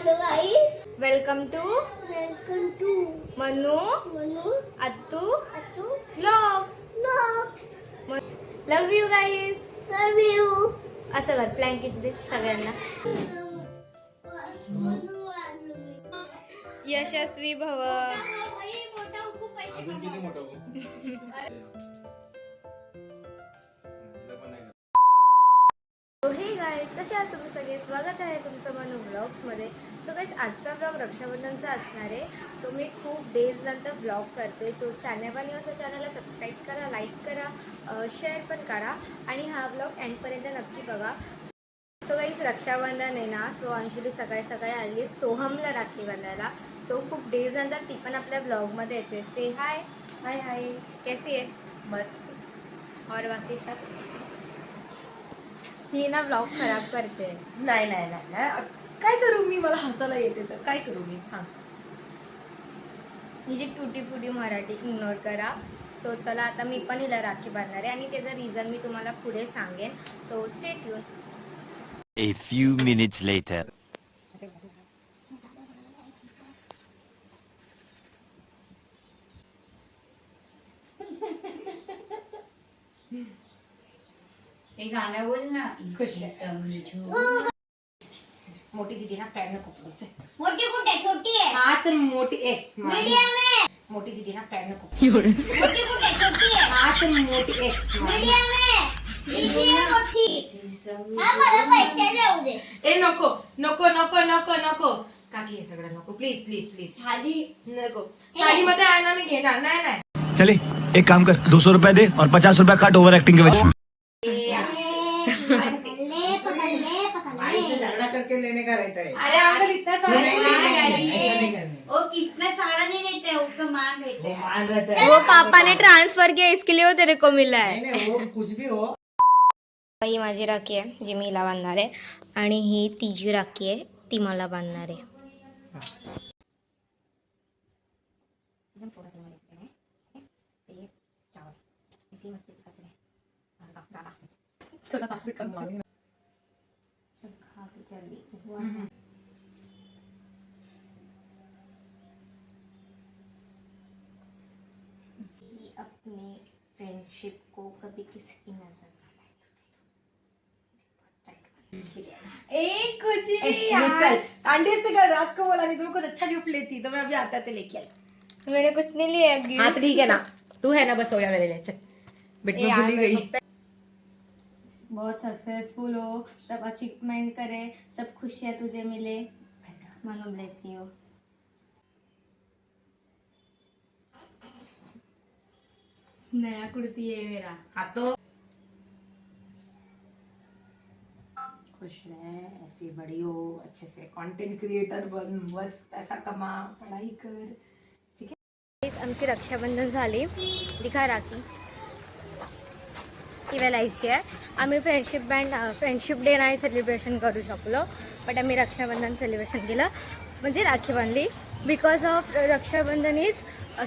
Hello guys. Welcome to Manu Attu vlogs. Love you guys. असं कर फ्लँकिश दे सगळ्यांना. यशस्वी भव. हे गाईज, कसे आहात तुम्ही सगळे? स्वागत आहे तुमचं मनू व्लॉग्समध्ये. सो गाईज, आजचा व्लॉग रक्षाबंधनचा असणार आहे. सो मी खूप डेज नंतर व्लॉग करते. सो चॅनलवर असं चॅनलला सबस्क्राईब करा, लाईक करा, शेअर पण करा आणि हा व्लॉग एंडपर्यंत नक्की बघा. सो गाईज, रक्षाबंधन आहे ना, तो अंशुली सकाळी सकाळी आली सोहमला राखी बांधायला. सो खूप डेज नंतर ती पण आपल्या व्लॉगमध्ये येते. से हाय. हाय. कैसी आहे? मस्त. और बाकी सब? ही ना व्लॉग खराब करते. नाही काय करू मी? मला हसायला येते तर काय करू मी? सांग. ही जी टुटी फुटी मराठी इग्नोर करा. सो चला, आता मी पण हिला राखी बांधणार आहे आणि त्याचं रिझन मी तुम्हाला पुढे सांगेन. So stay tune. A few minutes later. एक गाणं बोल ना. मोठी दीदी ना पॅड नको. मोठी कुठे? छोटी आहे. हा तर मोठी एक मीडियम आहे. मोठी दीदी ना पॅड नको. मोठी कुठे? छोटी आहे. हा तर मोठी एक मीडियम आहे. दीदी आहे मोठी. हा मला पैसे देऊ दे. ए नको नको नको नको नको काकी हे सगळं नको. Please please please. खाली नको. थाली मध्ये आहे ना, मी घेणार नाही. चले एक काम कर, 200 रुपया दे और 50 रुपया काट ओवर एक्टिंग के वजह. झगड़ा करके लेने का रहता है. अरे अंकल इतना सारा वो कितना सारा नहीं रहता है, उसका मांग रहता वो है. मान रहता है. वो पापा ने ट्रांसफर किया, इसके लिए वो तेरे को मिला है. नहीं वो कुछ भी हो. ही माझी राखी आहे जी मी हिला बांधणार आहे आणि ही ती जी राखी आहे ती मला बांधणार आहे. अपनी फ्रेंडशिप को कभी किसी की नजर एक कुछ भी चल आंटी से कल रात को बोला नहीं तुम्हें कुछ अच्छा गिफ्ट लेती तो मैं अभी आता ते लेके आई. मैंने कुछ नहीं लिया गिफ्ट. हाँ तो ठीक है ना, तू है ना, बस हो गया मेरे लिए. चल बेट में भूल ही गई. बहुत सक्सेसफुल हो, सब अचीवमेंट करे, सब खुशियाँ तुझे मिले. मनो ब्लेस यू. नया कुर्ती है मेरा. हाँ तो खुश रह, ऐसे बड़ी हो, अच्छे से कंटेंट क्रिएटर बन, बस पैसा कमा, पढ़ाई कर. ठीक है. आमची रक्षाबंधन झाली. दिखा राखी ती वेलायची आहे. आम्ही फ्रेंडशिप डे नाही सेलिब्रेशन करू शकलो, बट आम्ही रक्षाबंधन सेलिब्रेशन केलं, म्हणजे राखी बांधली. बिकॉज ऑफ रक्षाबंधन इज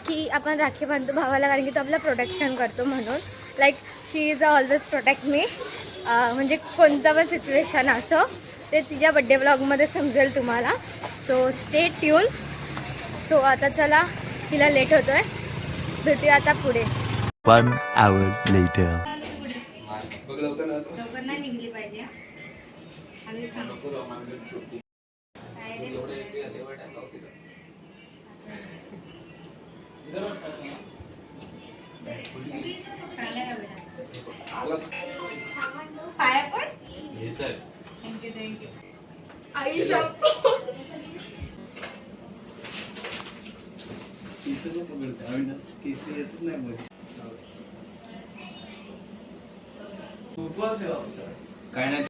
की आपण राखी बांधतो भावाला, कारण की तो आपलं प्रोटेक्शन करतो म्हणून. Like she is always protect me. म्हणजे कोणता पण सिच्युएशन असो ते तिच्या बड्डे ब्लॉगमध्ये समजेल तुम्हाला. So stay tune. सो आता चला, तिला लेट होतोय, भेटूया आता पुढे. 1 hour later. लवकर नाही निघली पाहिजे. आम्ही सांगतो पाया पण. थँक्यू. आई शप्पो. काय नाही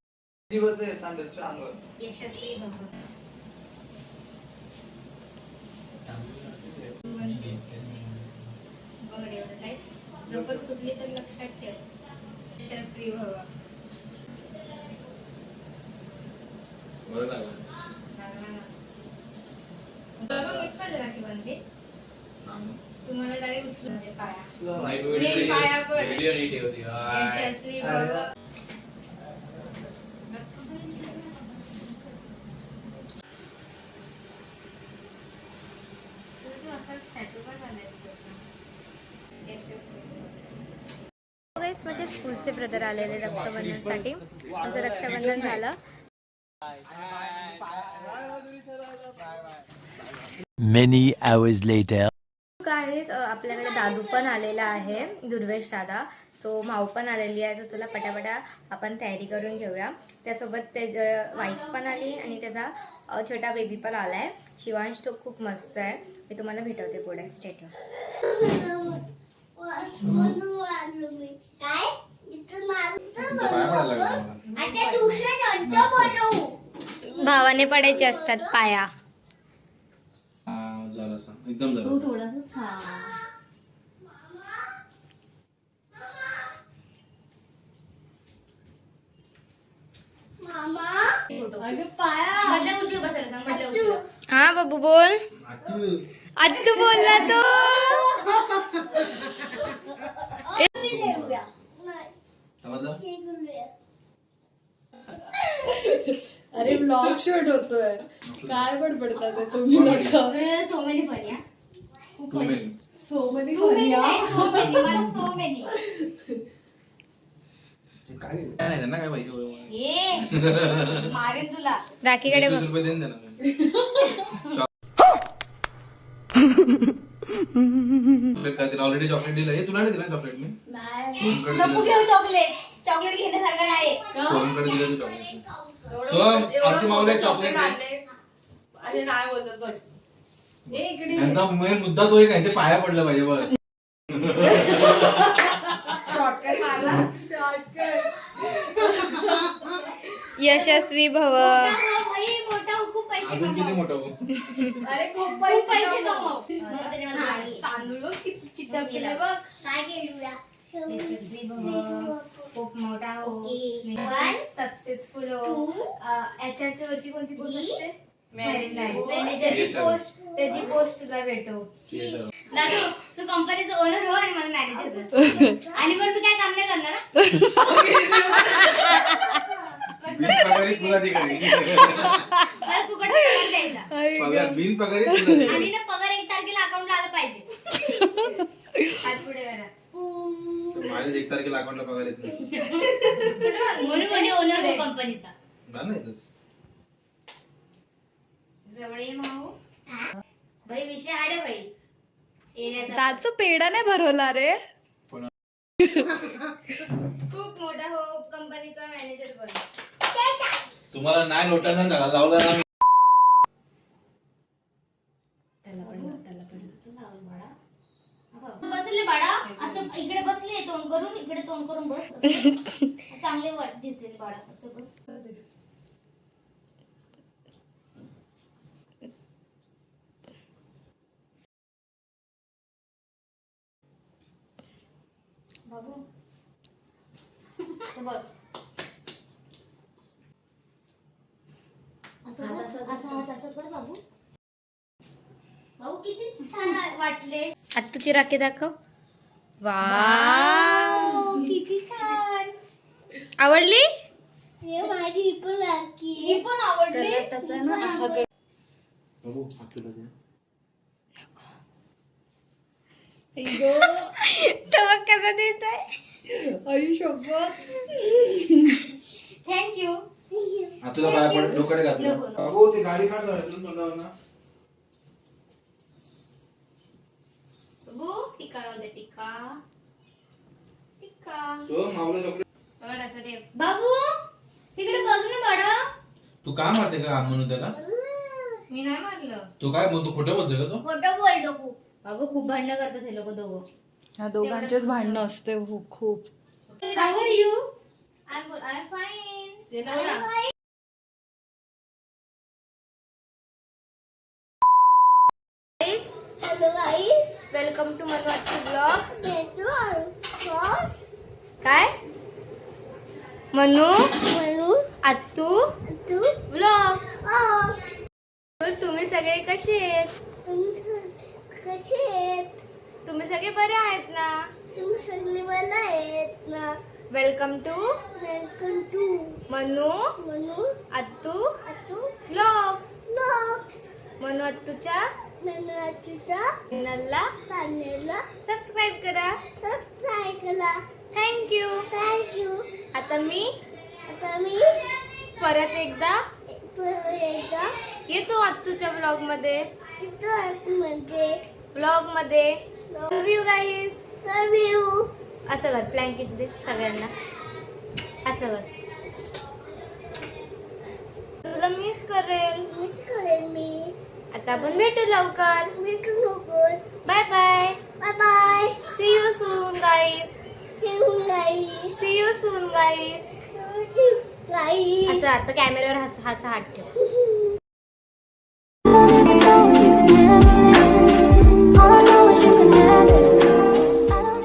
दिवस आहे सांडच्या अंगावर. यशस्वी भव. लवकर सुटली तर लक्षात ठेव. यशस्वी भव. बाबा मीच माझ्या राखी बांधली. तुम्हाला डायरेक्ट उचलून दे पाया पण. यशस्वी भव. माझे स्कूलचे ब्रदर आलेले रक्षाबंधनसाठी. आमचं रक्षाबंधन झालं. Many hours later. गाईज आपल्याकडे दादू पण आलेला आहे, दुर्वेश दादा. सो माऊ पण आलेली आहे. सो तुला पटापटा आपण तयारी करून घेऊया. त्यासोबत त्याचं वाईफ पण आली आणि त्याचा छोटा बेबी पण आला आहे. शिवांश तो खूप मस्त आहे. मी तुम्हाला भेटवते पुढे. स्टेट भावाने पडायचे असतात पाया. एकदम तू थोडासाच खा. अगं पाया मधल्या उशीर बसायला सांग. मधल्या उशीर. हा बाबू बोल. आत्तू बोलला तो. अरे ब्लॉग शूट होतोय. काय बडबडतात तुम्ही लोक. So many funny. खूप funny. So many funny. So many मला सो मेनी. काय नाही त्यांना काय पाहिजे ए मारेन तुला. राखीकडे बघ. रुपये देईन त्यांना चॉकलेट काय दिलं ऑलरेडी. चॉकलेट दिलं हे तुला नाही दिलं चॉकलेट मी. नको घेऊ चॉकलेट. चॉकलेट घेण्यासारखं नाही. सोहमकडे दिलं चॉकलेट. सोहम आरती माऊला चॉकलेट दे. अरे नाही बोलत बघ. यांचा मेन मुद्दा तो एक आहे, ते पाया पडलं पाहिजे बस. शॉर्टकट मारला. शॉर्टकट. यशस्वी भव. मोठा खूप पैसे अजून किती कमव. मोठं हो? अरे खूप पैसे कमव. तांदूळ किती चिटकले बघ. काय केलूया. यशस्वी भव, खूप मोठा हो, सक्सेसफुल हो. एचआरच्या वरची कोणती पोस्ट असते? मॅनेजरची पोस्ट. त्याची पोस्ट तुला भेटो. दादू तू कंपनीचा ओनर हो आणि मला मॅनेजर कर. आणि पण तू काय काम नाही करणार बिनपगारी मला फुकट पगार द्यायचा. पगार बिनपगारी तुला दे. आणि ना पगार 1 तारखेला अकाउंटला आला पाहिजे. आज पुढे करा. माझ्या 1 तारखेला अकाउंटला पगार येत नाही. म्हणून कोणी ओनर हो कंपनीचा. नाही येतच. जवळ ये माऊ. भाई विषय हाडे भाई येण्याचा. दादू पेढा नाही भरवला रे. पण खूप मोठा हो, कंपनीचा मॅनेजर बन. तुम्हाला नाही लोटांना घाला लावला ना. बसले बाळा असं इकडे बसले तोंड करून इकडे तोंड करून बस. असं. चांगले वाट दिसले बाळा असं बस. बाबू बघ असं कर बाबू. भाऊ किती छान वाटले. आता तुझी राखी दाखव. वाव किती छान. आवडली. माझी पण राखी. ही पण आवडली. बघू आपल्याला दे. तो बघ कसा देत आहे. थँक्यू. तुला पाया पड डोकडे घातलं. बाबू ते गाडी काढ तोंडावर ना. बघू टिका लावू दे. टिका टिका. सो माऊला चॉकलेट. बघ असं ठेव. बाबू तिकडे बघ ना बाळा. तू काय मारते का म्हणून त्याला. मी नाही मारलं. तू काय बोलतो खोटं बोलतोय का तो. खोटं बोलतो खूप. बाबू खूप भांडणं करतात हे लोक दोघं. ह्या दोघांचेच भांडणं असते खूप. How are you. I am fine. Hello guys. Welcome to मनवाची ब्लॉग. काय मनू आत्तू ब्लॉग. तुम्ही सगळे कसे आहेत. तुम्ही सगळे बरे आहेत ना. तुम्ही सगळे मला आहेत ना. वेलकम टू मनू म्हणून आत्तू तू ब्लॉग्स. ब्लॉग्स मनू आत्तूच्या चॅनलला सबस्क्राईब करा. थँक्यू. आता मी परत एकदा येतो आत्तूच्या ब्लॉग मध्ये. Love you guys. असं कर, फ्लँकिश दे सगळ्यांना. असं कर. तुला मिस करेल. आता आपण भेटू लवकर. Bye bye. See you soon guys. See you soon guys. असं आता कॅमेऱ्यावर हात ठेव.